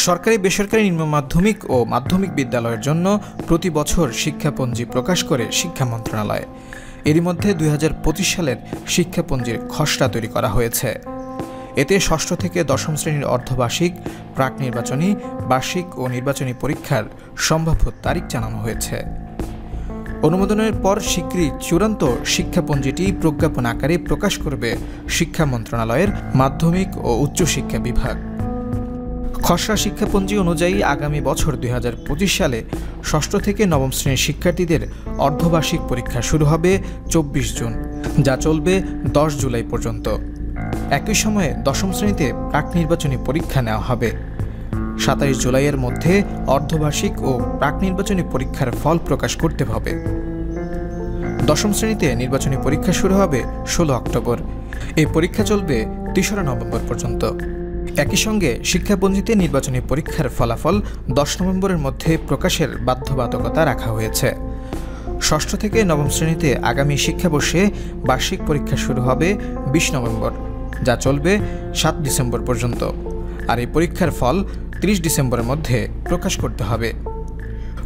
সরকারি বেসরকারি নিম্ন মাধ্যমিক ও মাধ্যমিক বিদ্যালয়ের জন্য প্রতি বছর শিক্ষাপঞ্জি প্রকাশ করে শিক্ষা মন্ত্রণালয়। এরই মধ্যে ২০২৫ সালের শিক্ষাপঞ্জির খসড়া তৈরি করা হয়েছে। এতে ষষ্ঠ থেকে দশম শ্রেণীর অর্ধবার্ষিক, প্রাক নির্বাচনী, বার্ষিক ও নির্বাচনী পরীক্ষার সম্ভাব্য তারিখ জানানো হয়েছে। অনুমোদনের পর শিগগিরই চূড়ান্ত শিক্ষাপঞ্জিটি প্রজ্ঞাপন আকারে প্রকাশ করবে শিক্ষা মন্ত্রণালয়ের মাধ্যমিক ও উচ্চশিক্ষা বিভাগ। খসড়া শিক্ষাপঞ্জি অনুযায়ী আগামী বছর ২০২৫ সালে ষষ্ঠ থেকে নবম শ্রেণীর শিক্ষার্থীদের অর্ধবার্ষিক পরীক্ষা শুরু হবে ২৪ জুন, যা চলবে ১০ জুলাই পর্যন্ত। একই সময়ে দশম শ্রেণীতে প্রাক নির্বাচনী পরীক্ষা নেওয়া হবে। ২৭ জুলাইয়ের মধ্যে অর্ধবার্ষিক ও প্রাক নির্বাচনী পরীক্ষার ফল প্রকাশ করতে হবে। দশম শ্রেণীতে নির্বাচনী পরীক্ষা শুরু হবে ১৬ অক্টোবর। এই পরীক্ষা চলবে ৩রা নভেম্বর পর্যন্ত। একই সঙ্গে শিক্ষাপঞ্জিতে নির্বাচনী পরীক্ষার ফলাফল ১০ নভেম্বরের মধ্যে প্রকাশের বাধ্যবাধকতা রাখা হয়েছে। ষষ্ঠ থেকে নবম শ্রেণীতে আগামী শিক্ষাবর্ষে বার্ষিক পরীক্ষা শুরু হবে ২০ নভেম্বর, যা চলবে ৭ ডিসেম্বর পর্যন্ত। আর এই পরীক্ষার ফল ৩০ ডিসেম্বরের মধ্যে প্রকাশ করতে হবে।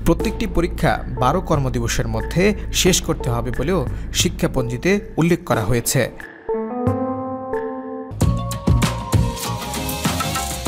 প্রত্যেকটি পরীক্ষা ১২ কর্মদিবসের মধ্যে শেষ করতে হবে বলেও শিক্ষাপঞ্জিতে উল্লেখ করা হয়েছে।